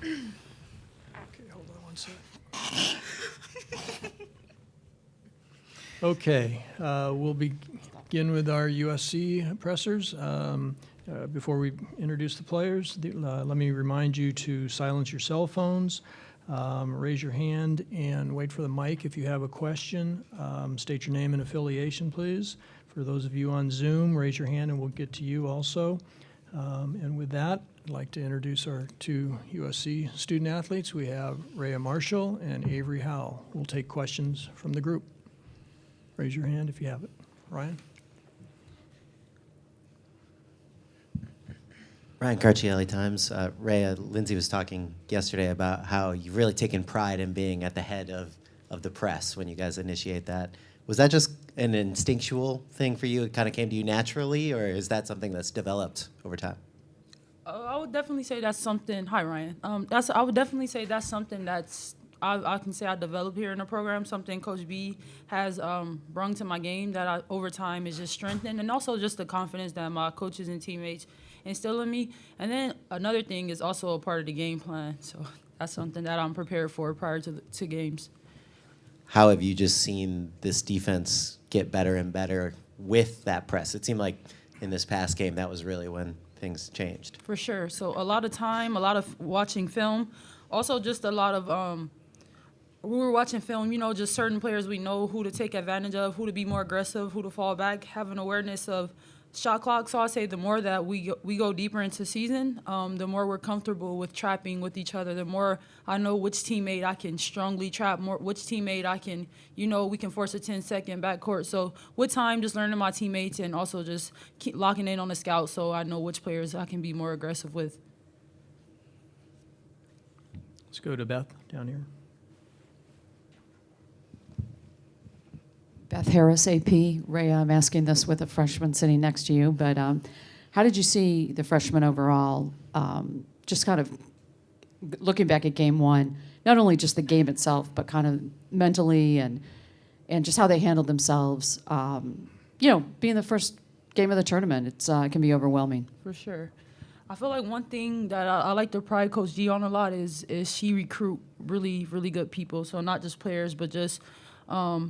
Okay, hold on one sec. Okay, we'll begin with our USC pressers. Before we introduce the players, let me remind you to silence your cell phones, raise your hand, and wait for the mic if you have a question. State your name and affiliation, please. For those of you on Zoom, raise your hand and we'll get to you also. And with that, I'd like to introduce our two USC student athletes. We have Rhea Marshall and Avery Howell. We'll take questions from the group. Raise your hand if you have it. Ryan? Ryan Carci, LA Times. Rhea, Lindsay was talking yesterday about how you've really taken pride in being at the head of the press when you guys initiate that. Was that just an instinctual thing for you? It kind of came to you naturally, or is that something that's developed over time? I would definitely say that's something. Hi, Ryan. I would definitely say that's something that's I can say I developed here in the program. Something Coach B has brung to my game that over time is just strengthened, and also just the confidence that my coaches and teammates instill in me. And then another thing is also a part of the game plan. So that's something that I'm prepared for prior to games. How have you just seen this defense get better and better with that press? It seemed like in this past game that was really when things changed. For sure. So a lot of time, a lot of watching film, also just a lot of when we're watching film, just certain players we know who to take advantage of, who to be more aggressive, who to fall back, having awareness of shot clock. So I say the more that we go deeper into season, the more we're comfortable with trapping with each other. The more I know which teammate I can strongly trap, which teammate I can, we can force a 10-second backcourt. So with time, just learning my teammates and also just keep locking in on the scout so I know which players I can be more aggressive with. Let's go to Beth down here. Beth Harris, AP. Ray, I'm asking this with a freshman sitting next to you, but how did you see the freshmen overall, just kind of looking back at game one, not only just the game itself, but kind of mentally and just how they handled themselves, being the first game of the tournament, it can be overwhelming. For sure. I feel like one thing that I like to pride Coach G on a lot is she recruit really, really good people. So not just players, but just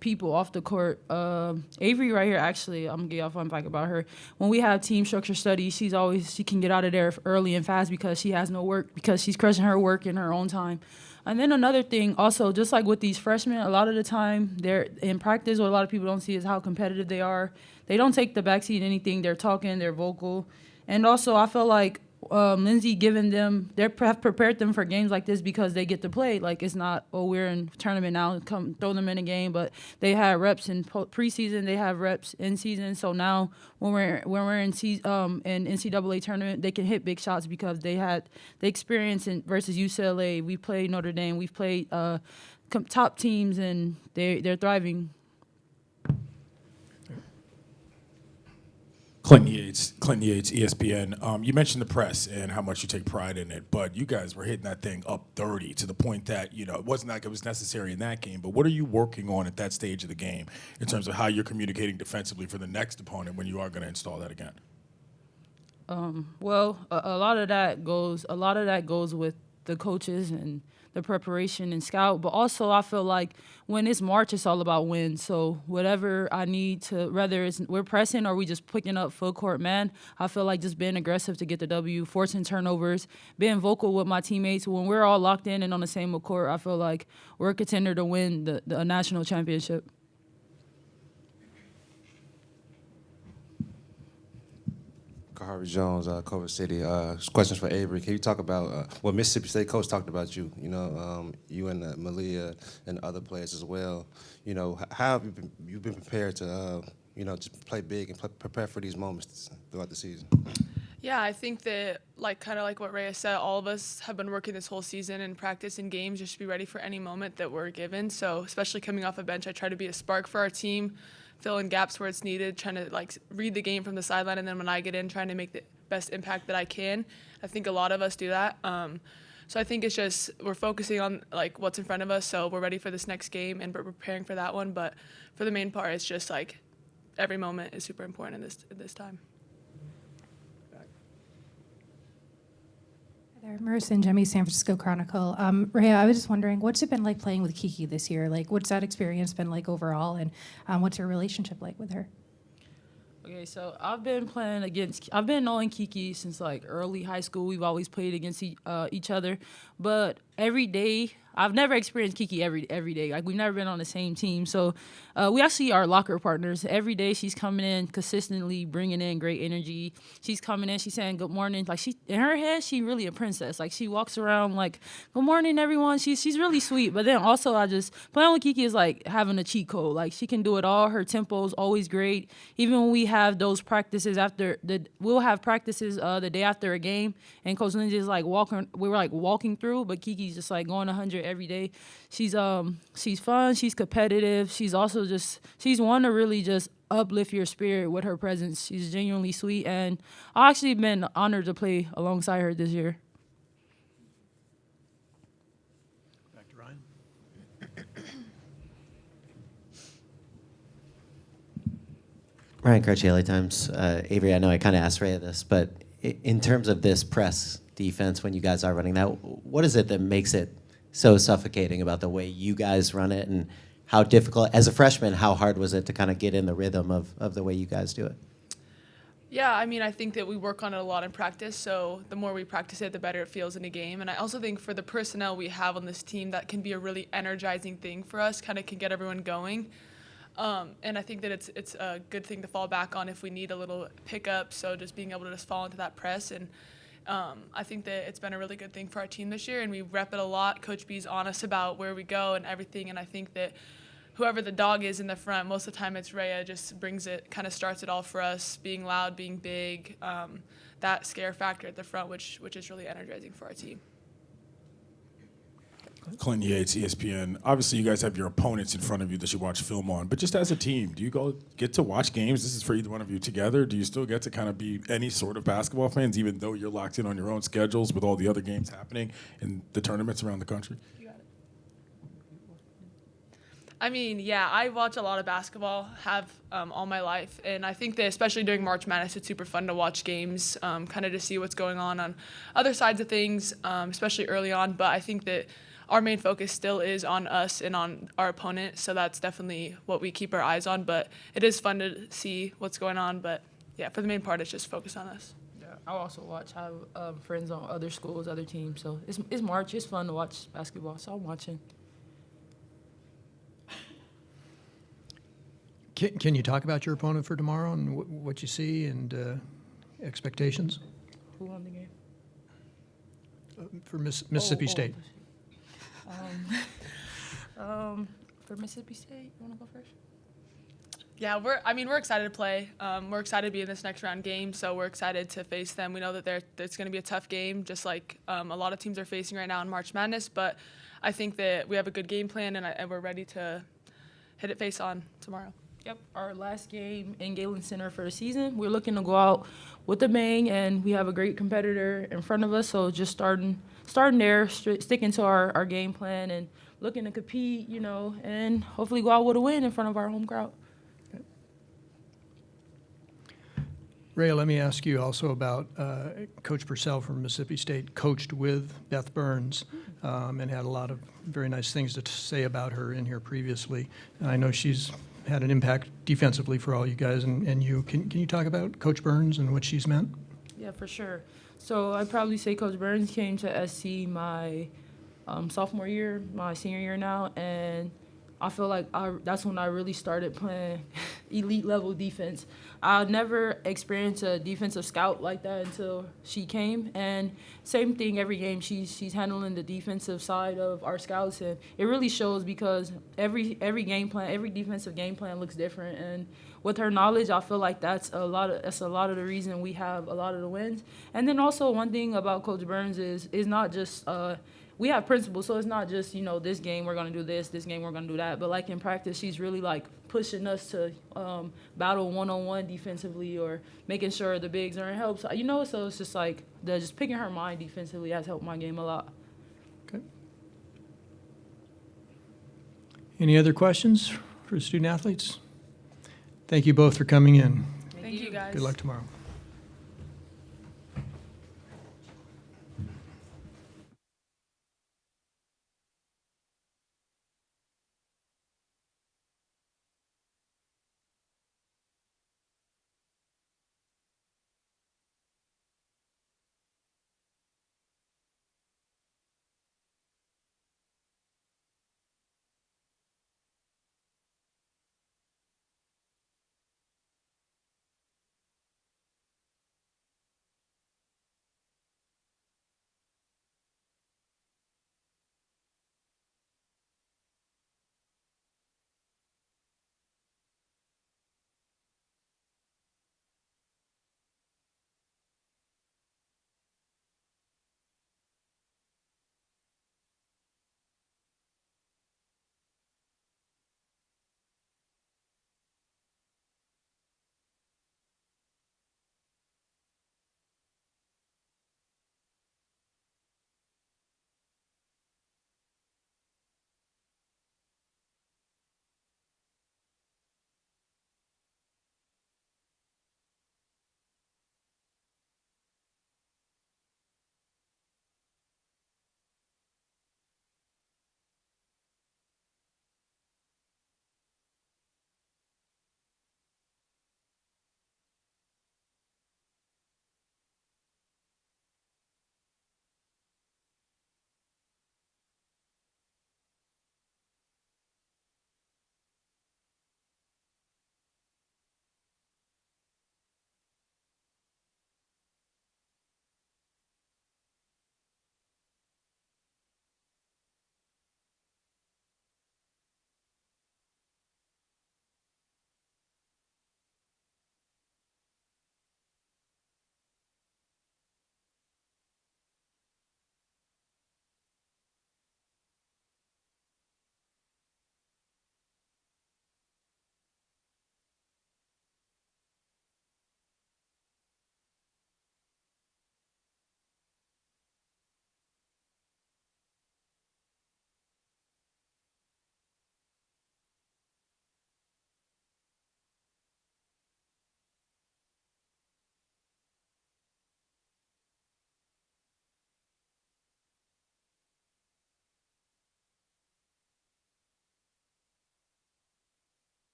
people off the court. Avery right here, actually, I'm going to get off on back about her. When we have team structure studies, she can get out of there early and fast because she has no work, because she's crushing her work in her own time. And then another thing, also, just like with these freshmen, a lot of the time, they're in practice, what a lot of people don't see is how competitive they are. They don't take the backseat in anything. They're talking, they're vocal. And also, I feel like Lindsay giving them, have prepared them for games like this because they get to play. Like, it's not, we're in tournament now, come throw them in a game, but they had reps in preseason, they have reps in season. So now when we're in NCAA tournament, they can hit big shots because they had the experience versus UCLA. We played Notre Dame, we've played top teams, and they're thriving. Clinton Yates, ESPN. You mentioned the press and how much you take pride in it, but you guys were hitting that thing up 30 to the point that, it wasn't like it was necessary in that game. But what are you working on at that stage of the game in terms of how you're communicating defensively for the next opponent when you are going to install that again? Well, a lot of that goes with the coaches and the preparation and scout. But also, I feel like when it's March, it's all about wins. So whatever I need to, whether it's we're pressing or we just picking up full court man, I feel like just being aggressive to get the W, forcing turnovers, being vocal with my teammates. When we're all locked in and on the same court, I feel like we're a contender to win the national championship. Harvey Jones, Culver City. Questions for Avery. Can you talk about what Mississippi State coach talked about you? You and Malia and other players as well. How have you been prepared to to play big and prepare for these moments throughout the season? Yeah, I think that kind of like what Rhea said, all of us have been working this whole season in practice and games just to be ready for any moment that we're given. So especially coming off a bench, I try to be a spark for our team, fill in gaps where it's needed, trying to read the game from the sideline, and then when I get in, trying to make the best impact that I can. I think a lot of us do that. So I think it's just we're focusing on what's in front of us, so we're ready for this next game and we're preparing for that one. But for the main part, it's just every moment is super important in this time. There, Marissa and Jemmy, San Francisco Chronicle. Rhea, I was just wondering, what's it been like playing with Kiki this year? Like, what's that experience been like overall, and what's your relationship like with her? Okay, so I've been knowing Kiki since like early high school. We've always played against each other, but every day, I've never experienced Kiki every day. Like, we've never been on the same team. So we actually are locker partners. Every day she's coming in consistently, bringing in great energy. She's coming in, she's saying good morning. Like, she, in her head, she really a princess. Like, she walks around like, good morning, everyone. She's really sweet. But then also, I just, playing with Kiki is like having a cheat code. Like, she can do it all. Her tempo is always great. Even when we have those practices we'll have practices the day after a game, and Coach Lindsay is like we were like walking through, but Kiki's just like going 100 every day. She's fun, she's competitive, she's also she's one to really just uplift your spirit with her presence. She's genuinely sweet, and I've actually been honored to play alongside her this year. Back to Ryan. Ryan Crutchy, LA Times. Avery, I know I kind of asked Rhea this, but in terms of this press defense, when you guys are running that, what is it that makes it so suffocating about the way you guys run it, and how difficult, as a freshman, how hard was it to kind of get in the rhythm of the way you guys do it? Yeah, I mean, I think that we work on it a lot in practice, so the more we practice it, the better it feels in a game. And I also think for the personnel we have on this team, that can be a really energizing thing for us, kind of can get everyone going. And I think that it's a good thing to fall back on if we need a little pickup, so just being able to just fall into that press. And I think that it's been a really good thing for our team this year, and we rep it a lot. Coach B's honest about where we go and everything, and I think that whoever the dog is in the front, most of the time it's Rhea, just brings it, kind of starts it all for us, being loud, being big, that scare factor at the front, which is really energizing for our team. Clinton Yates, ESPN. Obviously, you guys have your opponents in front of you that you watch film on, but just as a team, do you get to watch games? This is for either one of you together. Do you still get to kind of be any sort of basketball fans, even though you're locked in on your own schedules with all the other games happening in the tournaments around the country? You got it. I mean, yeah, I watch a lot of basketball, have all my life, and I think that especially during March Madness, it's super fun to watch games, kind of to see what's going on other sides of things, especially early on. But I think that our main focus still is on us and on our opponent, so that's definitely what we keep our eyes on. But it is fun to see what's going on. But yeah, for the main part, it's just focused on us. Yeah, I also watch. I have friends on other schools, other teams. So it's March. It's fun to watch basketball. So I'm watching. Can you talk about your opponent for tomorrow and what you see and expectations Who won the game? for Mississippi State? For Mississippi State, you want to go first? Yeah, we're excited to play. We're excited to be in this next round game, so we're excited to face them. We know that it's going to be a tough game, just like a lot of teams are facing right now in March Madness. But I think that we have a good game plan, and we're ready to hit it face on tomorrow. Yep, our last game in Galen Center for the season. We're looking to go out with a bang, and we have a great competitor in front of us. So just starting there, sticking to our game plan, and looking to compete, and hopefully go out with a win in front of our home crowd. Rhea, let me ask you also about Coach Purcell from Mississippi State, coached with Beth Burns, and had a lot of very nice things to say about her in here previously. And I know she's had an impact defensively for all you guys and you. Can you talk about Coach Burns and what she's meant? Yeah, for sure. So I'd probably say Coach Burns came to SC my sophomore year, my senior year now, and I feel like that's when I really started playing elite level defense. I never experienced a defensive scout like that until she came, and same thing every game. She's handling the defensive side of our scouts, and it really shows because every game plan, every defensive game plan looks different. And with her knowledge, I feel like that's a lot of the reason we have a lot of the wins. And then also one thing about Coach Burns is not just we have principles, so it's not just, this game we're going to do this game we're going to do that. But, like, in practice, she's really, like, pushing us to battle one-on-one defensively or making sure the bigs are in help. So, so it's just, like, just picking her mind defensively has helped my game a lot. Okay. Any other questions for student athletes? Thank you both for coming in. Thank you, guys. Good luck tomorrow.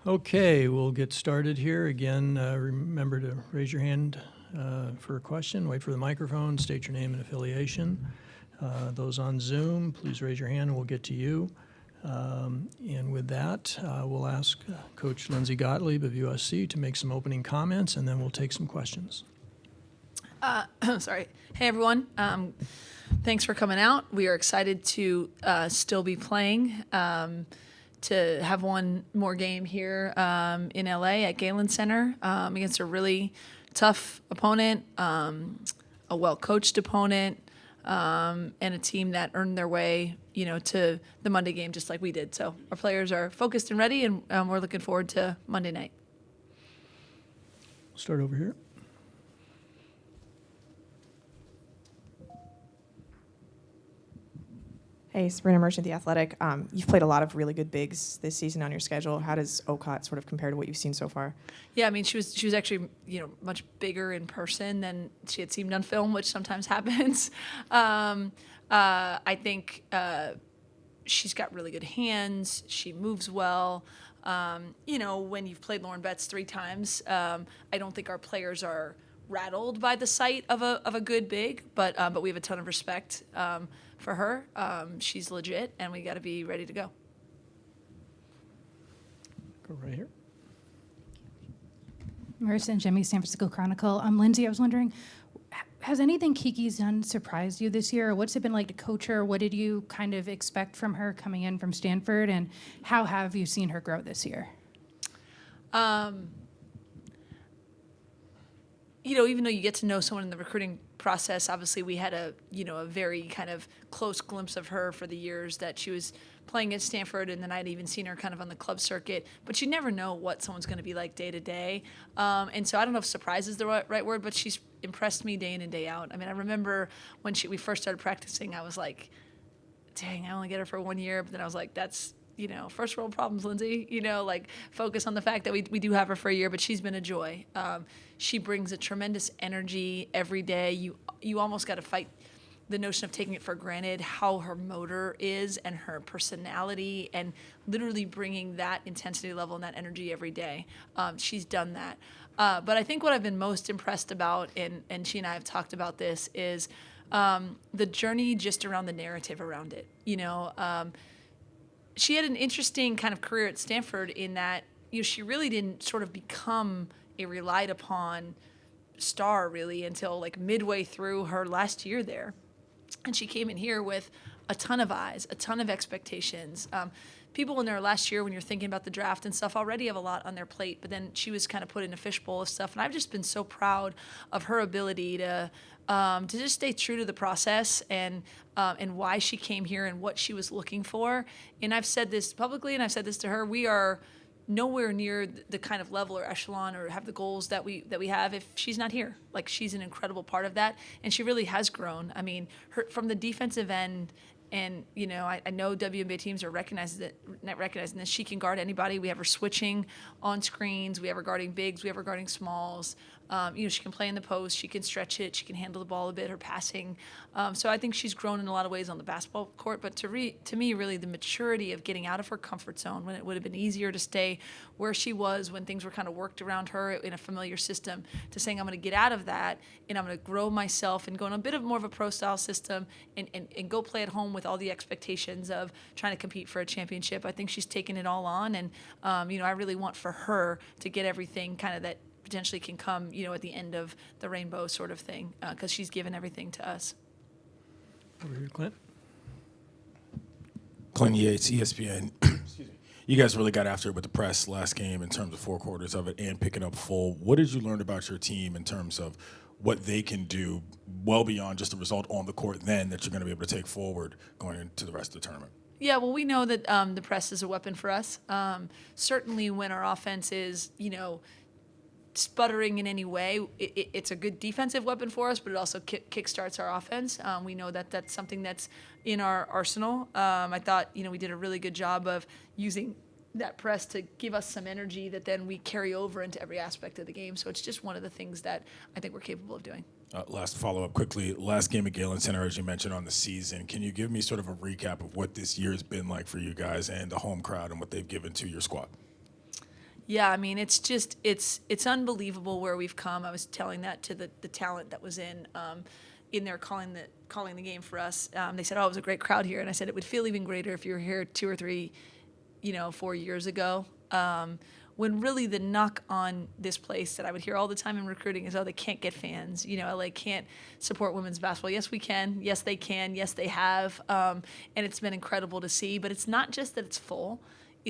Okay, we'll get started here. Again, remember to raise your hand for a question. Wait for the microphone. State your name and affiliation. Those on Zoom, please raise your hand and we'll get to you. And with that, we'll ask Coach Lindsay Gottlieb of USC to make some opening comments, and then we'll take some questions. Sorry. Hey, everyone. Thanks for coming out. We are excited to still be playing, to have one more game here in LA at Galen Center against a really tough opponent, a well-coached opponent, and a team that earned their way, to the Monday game just like we did. So our players are focused and ready, and we're looking forward to Monday night. We'll start over here. Hey, Sabrina Merchant, The Athletic. You've played a lot of really good bigs this season on your schedule. How does Ocott sort of compare to what you've seen so far? Yeah, I mean, she was actually, much bigger in person than she had seemed on film, which sometimes happens. I think she's got really good hands. She moves well. When you've played Lauren Betts 3 times, I don't think our players are rattled by the sight of a good big, but we have a ton of respect for her. She's legit, and we got to be ready to go. Go right here. Marissa and Jimmy, San Francisco Chronicle. Lindsay, I was wondering, has anything Kiki's done surprised you this year? Or what's it been like to coach her? What did you kind of expect from her coming in from Stanford? And how have you seen her grow this year? Even though you get to know someone in the recruiting process, obviously we had a very kind of close glimpse of her for the years that she was playing at Stanford, and then I'd even seen her kind of on the club circuit. But you never know what someone's going to be like day to day. And so I don't know if surprise is the right word, but she's impressed me day in and day out. I mean, I remember when we first started practicing, I was like, dang, I only get her for 1 year. But then I was like, that's, first world problems, Lindsay. Focus on the fact that we do have her for a year, but she's been a joy. She brings a tremendous energy every day. You almost got to fight the notion of taking it for granted how her motor is and her personality, and literally bringing that intensity level and that energy every day. She's done that. But I think what I've been most impressed about, and she and I have talked about this, is the journey just around the narrative around it. She had an interesting kind of career at Stanford in that she really didn't sort of become a relied upon star really until like midway through her last year there. And she came in here with a ton of eyes, a ton of expectations. People in their last year, when you're thinking about the draft and stuff, already have a lot on their plate, but then she was kind of put in a fishbowl of stuff. And I've just been so proud of her ability to just stay true to the process and why she came here and what she was looking for. And I've said this publicly, and I've said this to her, we are nowhere near the kind of level or echelon or have the goals that we have if she's not here. Like, she's an incredible part of that, and she really has grown. I mean, from the defensive end, and I know WNBA teams are not recognizing this. She can guard anybody. We have her switching on screens. We have her guarding bigs. We have her guarding smalls. She can play in the post. She can stretch it. She can handle the ball a bit. Her passing. So I think she's grown in a lot of ways on the basketball court. But to me, really, the maturity of getting out of her comfort zone when it would have been easier to stay where she was when things were kind of worked around her in a familiar system, to saying I'm going to get out of that and I'm going to grow myself and go in a bit of more of a pro style system and go play at home with all the expectations of trying to compete for a championship. I think she's taken it all on, and I really want for her to get everything kind of that potentially can come, at the end of the rainbow sort of thing, because she's given everything to us. Over here, Clint. Clint Yates, ESPN. Excuse me. You guys really got after it with the press last game in terms of 4 quarters of it and picking up full. What did you learn about your team in terms of what they can do well beyond just the result on the court then that you're going to be able to take forward going into the rest of the tournament? Yeah, well, we know that the press is a weapon for us. Certainly when our offense is, sputtering in any way, it's a good defensive weapon for us, but it also kickstarts our offense. We know that that's something that's in our arsenal. I thought, we did a really good job of using that press to give us some energy that then we carry over into every aspect of the game. So it's just one of the things that I think we're capable of doing. Last follow-up quickly. Last game at Galen Center, as you mentioned, on the season. Can you give me sort of a recap of what this year has been like for you guys and the home crowd and what they've given to your squad? Yeah, I mean, it's unbelievable where we've come. I was telling that to the talent that was in there calling the game for us. They said, "Oh, it was a great crowd here," and I said it would feel even greater if you were here 2 or 3, 4 years ago. When really the knock on this place that I would hear all the time in recruiting is, oh, they can't get fans. LA can't support women's basketball. Yes, we can. Yes, they can. Yes, they have. And it's been incredible to see. But it's not just that it's full.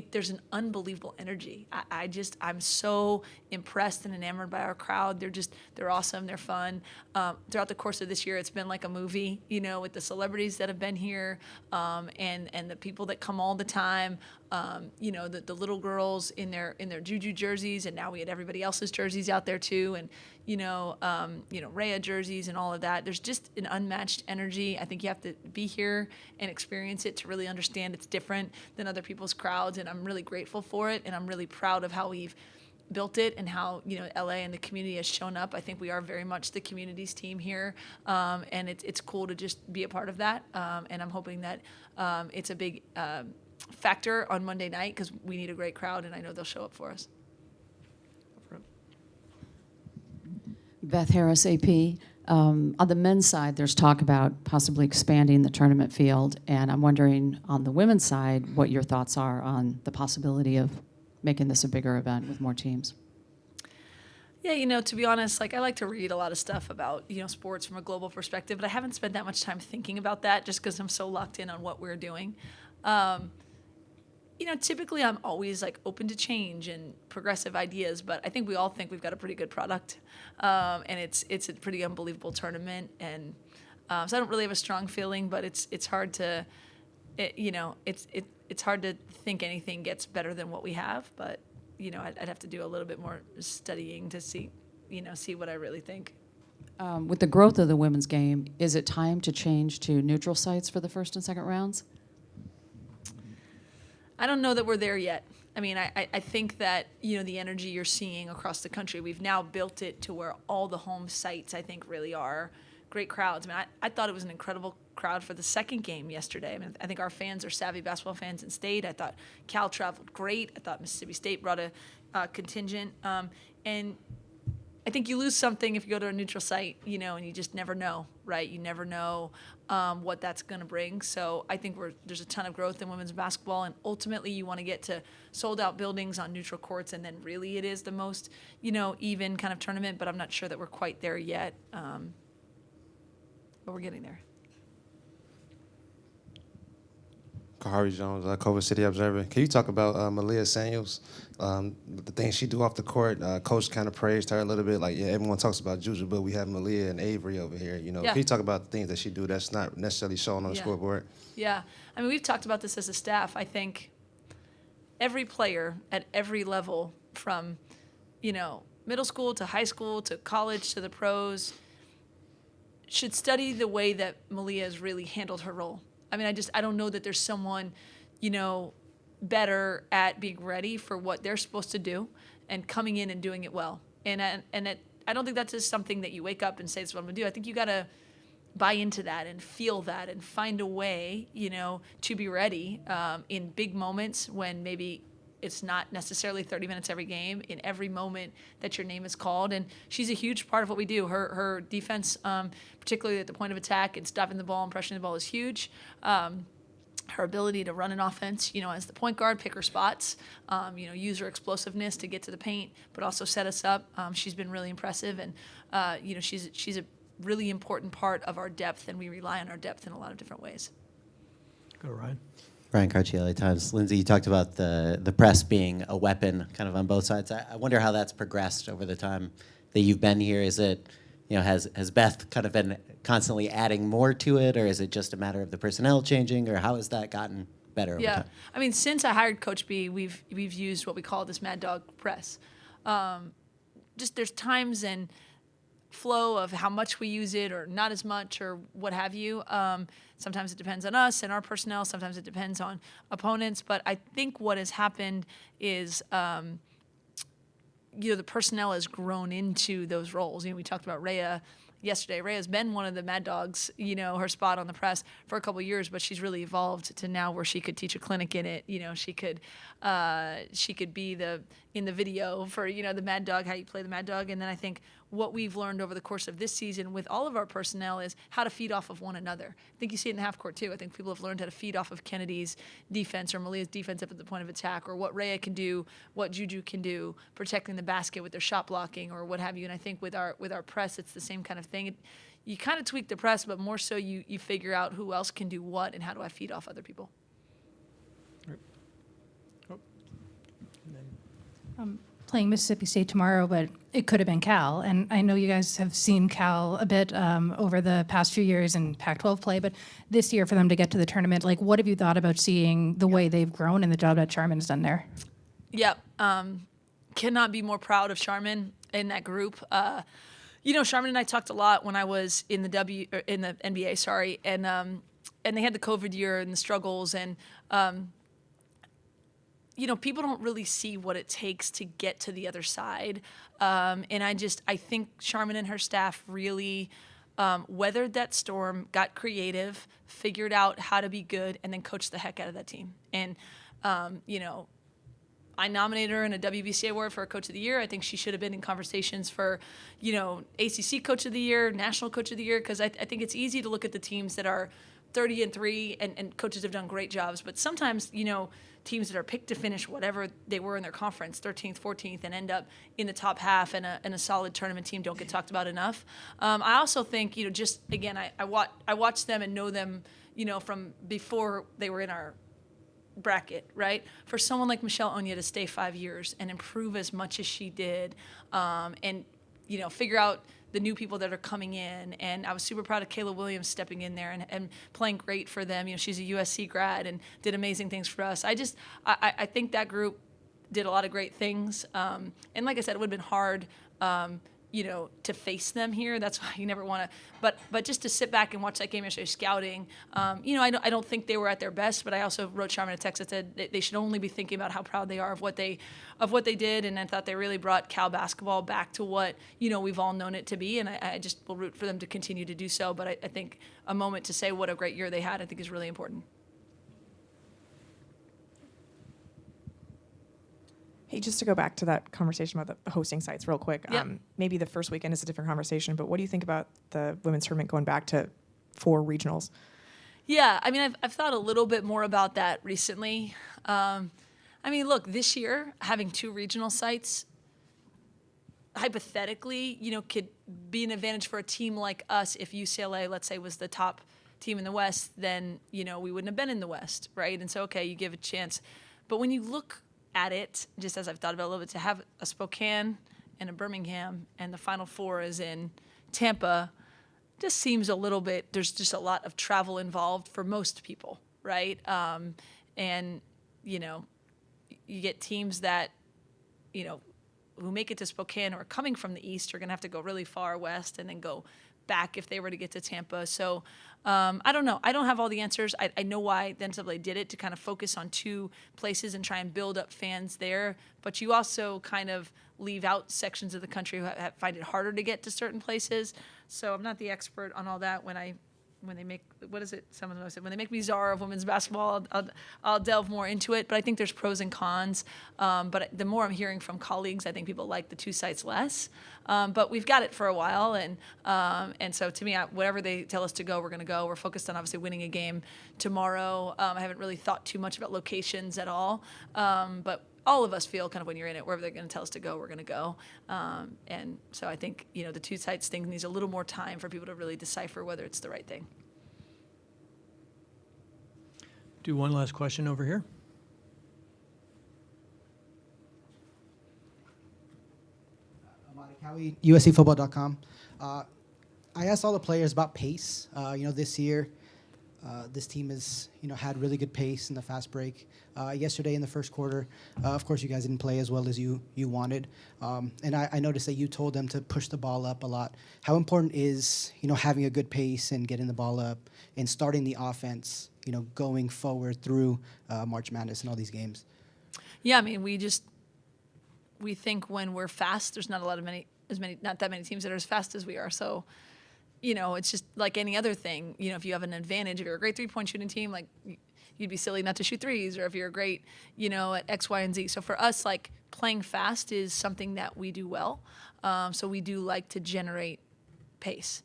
There's an unbelievable energy. I'm so impressed and enamored by our crowd. They're awesome. They're fun. Throughout the course of this year, it's been like a movie, with the celebrities that have been here, and the people that come all the time. The little girls in their Juju jerseys, and now we had everybody else's jerseys out there too, and Rhea jerseys and all of that. There's just an unmatched energy. I think you have to be here and experience it to really understand it's different than other people's crowds, and I'm really grateful for it, and I'm really proud of how we've built it and how LA and the community has shown up. I think we are very much the community's team here, and it's cool to just be a part of that, and I'm hoping that it's a big factor on Monday night because we need a great crowd, and I know they'll show up for us. Beth Harris, AP. On the men's side, there's talk about possibly expanding the tournament field, and I'm wondering on the women's side what your thoughts are on the possibility of making this a bigger event with more teams. Yeah, to be honest, I like to read a lot of stuff about, sports from a global perspective, but I haven't spent that much time thinking about that just because I'm so locked in on what we're doing. Typically I'm always open to change and progressive ideas, but I think we all think we've got a pretty good product, and it's a pretty unbelievable tournament, and so I don't really have a strong feeling, but it's hard to, it's hard to think anything gets better than what we have, but I'd have to do a little bit more studying to see what I really think. With the growth of the women's game, is it time to change to neutral sites for the first and second rounds? I don't know that we're there yet. I mean, I think that, the energy you're seeing across the country, we've now built it to where all the home sites, I think, really are great crowds. I mean, I thought it was an incredible crowd for the second game yesterday. I mean, I think our fans are savvy basketball fans in state. I thought Cal traveled great. I thought Mississippi State brought a contingent. And I think you lose something if you go to a neutral site, and you just never know, right? You never know what that's going to bring. So I think there's a ton of growth in women's basketball, and ultimately you want to get to sold-out buildings on neutral courts, and then really it is the most, even kind of tournament, but I'm not sure that we're quite there yet, but we're getting there. Kahari Jones, Culver City Observer. Can you talk about Malia Samuels? The things she do off the court, Coach kind of praised her a little bit. Everyone talks about Juju, but we have Malia and Avery over here. Yeah. Can you talk about the things that she do that's not necessarily shown on the scoreboard? Yeah. I mean, we've talked about this as a staff. I think every player at every level from, middle school to high school to college to the pros should study the way that Malia has really handled her role. I mean, I don't know that there's someone, better at being ready for what they're supposed to do and coming in and doing it well. And I don't think that's just something that you wake up and say, this is what I'm going to do. I think you got to buy into that and feel that and find a way, to be ready in big moments when maybe it's not necessarily 30 minutes every game, in every moment that your name is called. And she's a huge part of what we do. Her defense, particularly at the point of attack and stopping the ball and pressuring the ball, is huge. Her ability to run an offense, as the point guard, pick her spots, use her explosiveness to get to the paint, but also set us up. She's been really impressive, and she's a really important part of our depth, and we rely on our depth in a lot of different ways. Go, Ryan. Ryan Carchi, LA Times. Lindsay, you talked about the press being a weapon kind of on both sides. I wonder how that's progressed over the time that you've been here. Is it, has Beth kind of been constantly adding more to it, or is it just a matter of the personnel changing, or how has that gotten better over time? I mean, since I hired Coach B, we've used what we call this Mad Dog press. Just there's times and flow of how much we use it or not as much or what have you. Sometimes it depends on us and our personnel. Sometimes it depends on opponents. But I think what has happened is, the personnel has grown into those roles. We talked about Rhea, yesterday, Rhea's been one of the mad dogs, her spot on the press for a couple of years, but she's really evolved to now where she could teach a clinic in it. She could be in the video for, the mad dog, how you play the mad dog. And then I think what we've learned over the course of this season with all of our personnel is how to feed off of one another. I think you see it in the half court too. I think people have learned how to feed off of Kennedy's defense or Malia's defense up at the point of attack, or what Rhea can do, what Juju can do, protecting the basket with their shot blocking or what have you. And I think with our press, it's the same kind of thing. You kind of tweak the press, but more so you figure out who else can do what and how do I feed off other people. Playing Mississippi State tomorrow, but it could have been Cal. And I know you guys have seen Cal a bit over the past few years in Pac-12 play, but this year for them to get to the tournament, like what have you thought about seeing the way they've grown and the job that Charmin's done there? Yep. Cannot be more proud of Charmin in that group. Charmin and I talked a lot when I was in the NBA, and they had the COVID year and the struggles, and people don't really see what it takes to get to the other side. And I think Charmin and her staff really weathered that storm, got creative, figured out how to be good, and then coached the heck out of that team. And, I nominated her in a WBC award for a Coach of the Year. I think she should have been in conversations for, ACC Coach of the Year, National Coach of the Year, because I think it's easy to look at the teams that are 30-3 and coaches have done great jobs. But sometimes, teams that are picked to finish whatever they were in their conference, 13th, 14th, and end up in the top half and a solid tournament team don't get talked about enough. I also think, I watch them and know them, from before they were in our bracket, right? For someone like Michelle Onya to stay 5 years and improve as much as she did, and figure out the new people that are coming in. And I was super proud of Kayla Williams stepping in there and playing great for them. She's a USC grad and did amazing things for us. I think that group did a lot of great things. And like I said, it would have been hard, to face them here. That's why you never want to. But just to sit back and watch that game yesterday, scouting. I don't think they were at their best. But I also wrote Charmin a text that said they should only be thinking about how proud they are of what they did. And I thought they really brought Cal basketball back to what we've all known it to be. And I just will root for them to continue to do so. But I think a moment to say what a great year they had, I think, is really important. Hey, just to go back to that conversation about the hosting sites real quick. Yep. Maybe the first weekend is a different conversation, but what do you think about the women's tournament going back to 4 regionals? Yeah, I've thought a little bit more about that recently. Look, this year, having 2 regional sites, hypothetically, could be an advantage for a team like us. If UCLA, let's say, was the top team in the West, then, we wouldn't have been in the West, right? And so, okay, you give a chance. But when you look at it, just as I've thought about it a little bit, to have a Spokane and a Birmingham and the Final Four is in Tampa, just seems a little bit, there's just a lot of travel involved for most people, right? And, you get teams that, who make it to Spokane or are coming from the East are going to have to go really far west and then go back if they were to get to Tampa. So I don't know. I don't have all the answers. I know why the NCAA did it, to kind of focus on 2 places and try and build up fans there. But you also kind of leave out sections of the country who find it harder to get to certain places. So I'm not the expert on all that. When they make, what is it? Someone else said, when they make me czar of women's basketball, I'll delve more into it. But I think there's pros and cons. But the more I'm hearing from colleagues, I think people like the 2 sites less. But we've got it for a while. And so to me, whatever they tell us to go, we're going to go. We're focused on obviously winning a game tomorrow. I haven't really thought too much about locations at all. But all of us feel kind of when you're in it, wherever they're going to tell us to go, we're going to go. And so I think, the 2 sites thing needs a little more time for people to really decipher whether it's the right thing. Do one last question over here. Amadi Cowie, USCFootball.com. I asked all the players about pace. This year, this team has, had really good pace in the fast break. Yesterday in the first quarter, of course, you guys didn't play as well as you wanted. And I noticed that you told them to push the ball up a lot. How important is, having a good pace and getting the ball up and starting the offense, going forward through March Madness and all these games? Yeah, we think when we're fast, there's not that many teams that are as fast as we are. So it's just like any other thing. If you have an advantage, if you're a great 3-point shooting team, like you'd be silly not to shoot threes, or if you're great, at X, Y, and Z. So for us, like playing fast is something that we do well. So we do like to generate pace.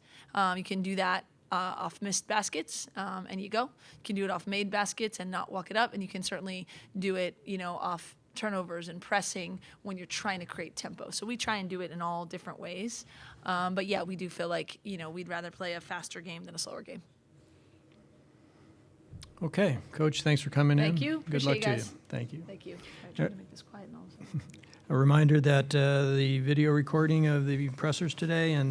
You can do that off missed baskets, and you go. You can do it off made baskets and not walk it up, and you can certainly do it, off turnovers and pressing when you're trying to create tempo. So we try and do it in all different ways. But yeah, we do feel like, we'd rather play a faster game than a slower game. Okay, Coach, thanks for coming in. Thank you. Good luck Appreciate to you you. guys. Thank you. Thank you. I tried to make this quiet and all of a sudden. A reminder that the video recording of the pressers today and